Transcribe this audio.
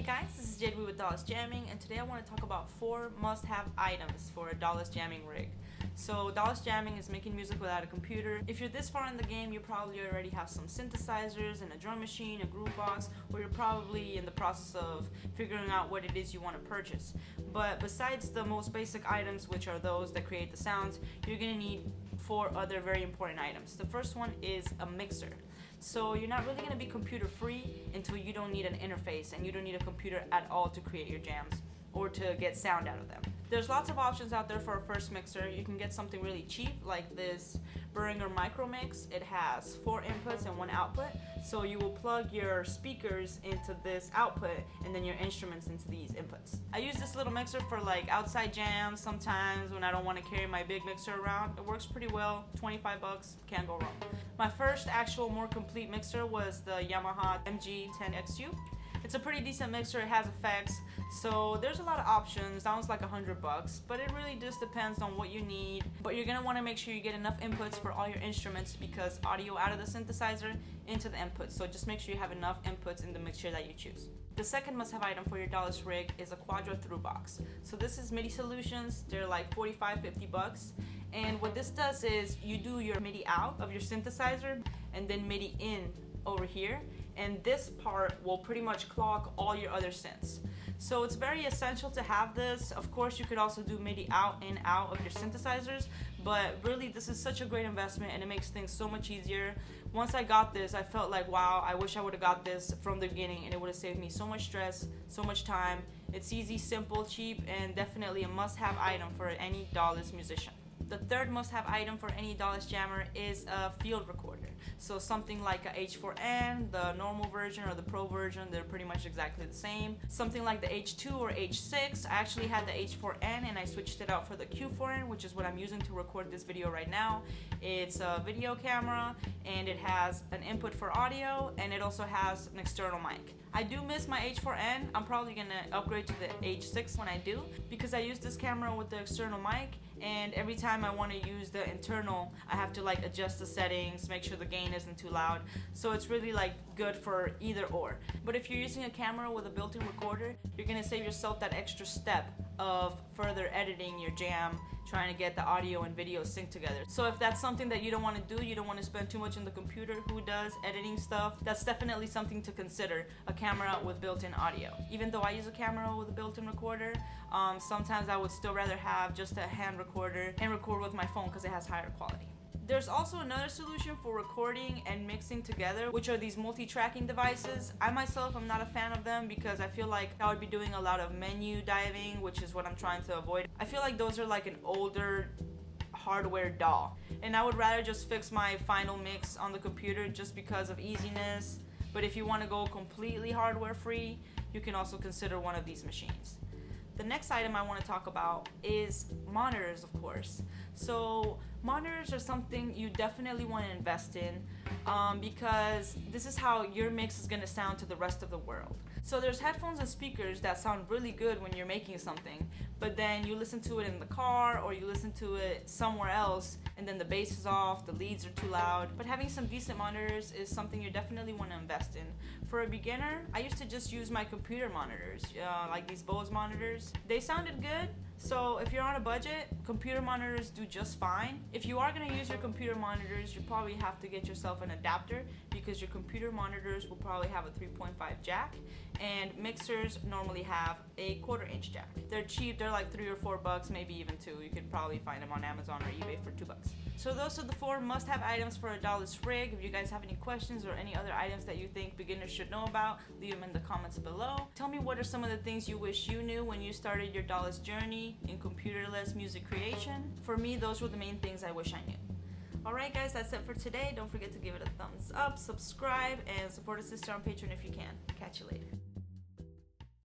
guys, this is JAde with Dallas Jamming, and today I want to talk about 4 must-have items for a Dallas Jamming rig. So Dallas Jamming is making music without a computer. If you're this far in the game, you probably already have some synthesizers and a drum machine, a groove box, or you're probably in the process of figuring out what it is you want to purchase. But besides the most basic items, which are those that create the sounds, you're going to need 4 other very important items. The first one is a mixer. So you're not really going to be computer free until you don't need an interface and you don't need a computer at all to create your jams or to get sound out of them. There's lots of options out there for a first mixer. You can get something really cheap like this Duran Micro Mix. It has 4 inputs and 1 output. So you will plug your speakers into this output and then your instruments into these inputs. I use this little mixer for like outside jams sometimes when I don't want to carry my big mixer around. It works pretty well, 25 bucks, can't go wrong. My first actual more complete mixer was the Yamaha MG10XU. It's a pretty decent mixer, it has effects, so there's a lot of options. That one's like 100 bucks, but it really just depends on what you need. But you're gonna wanna make sure you get enough inputs for all your instruments because audio out of the synthesizer into the inputs, so just make sure you have enough inputs in the mixture that you choose. The second must-have item for your Dallas rig is a Quadro through box. So this is MIDI solutions, they're like 45-50 bucks. And what this does is you do your MIDI out of your synthesizer and then MIDI in over here, and this part will pretty much clock all your other synths. So it's very essential to have this. Of course, you could also do MIDI out and out of your synthesizers, but really this is such a great investment and it makes things so much easier. Once I got this, I felt like, wow, I wish I would have got this from the beginning and it would have saved me so much stress, so much time. It's easy, simple, cheap, and definitely a must-have item for any Dallas musician. The third must-have item for any Dallas jammer is a field recorder. So something like a H4n, the normal version or the pro version, they're pretty much exactly the same. Something like the H2 or H6. I actually had the H4n and I switched it out for the Q4n, which is what I'm using to record this video right now. It's a video camera and it has an input for audio and it also has an external mic. I do miss my H4n. I'm probably gonna upgrade to the H6 when I do because I use this camera with the external mic, and every time I want to use the internal, I have to like adjust the settings, make sure the gain isn't too loud. So it's really like good for either or. But if you're using a camera with a built-in recorder, you're gonna save yourself that extra step of further editing your jam, trying to get the audio and video synced together. So if that's something that you don't want to do, you don't want to spend too much in the computer, who does editing stuff, that's definitely something to consider, a camera with built-in audio. Even though I use a camera with a built-in recorder, sometimes I would still rather have just a hand recorder and record with my phone because it has higher quality. There's also another solution for recording and mixing together, which are these multi-tracking devices. I myself am not a fan of them because I feel like I would be doing a lot of menu diving, which is what I'm trying to avoid. I feel like those are like an older hardware doll, and I would rather just fix my final mix on the computer just because of easiness. But if you want to go completely hardware free, you can also consider one of these machines. The next item I want to talk about is monitors, of course. So monitors are something you definitely want to invest in because this is how your mix is going to sound to the rest of the world. So there's headphones and speakers that sound really good when you're making something, but then you listen to it in the car or you listen to it somewhere else and then the bass is off, the leads are too loud. But having some decent monitors is something you definitely want to invest in. For a beginner, I used to just use my computer monitors, like these Bose monitors. They sounded good. So if you're on a budget, computer monitors do just fine. If you are going to use your computer monitors, you probably have to get yourself an adapter because your computer monitors will probably have a 3.5 jack and mixers normally have a 1/4 inch jack. They're cheap, they're like 3 or 4 bucks, maybe even 2. You could probably find them on Amazon or eBay for 2 bucks. So those are the 4 must-have items for a Dallas rig. If you guys have any questions or any other items that you think beginners should know about, leave them in the comments below. Tell me what are some of the things you wish you knew when you started your Dallas journey in computerless music creation. For me, those were the main things I wish I knew. Alright guys, that's it for today. Don't forget to give it a thumbs up, subscribe, and support a sister on Patreon if you can. Catch you later.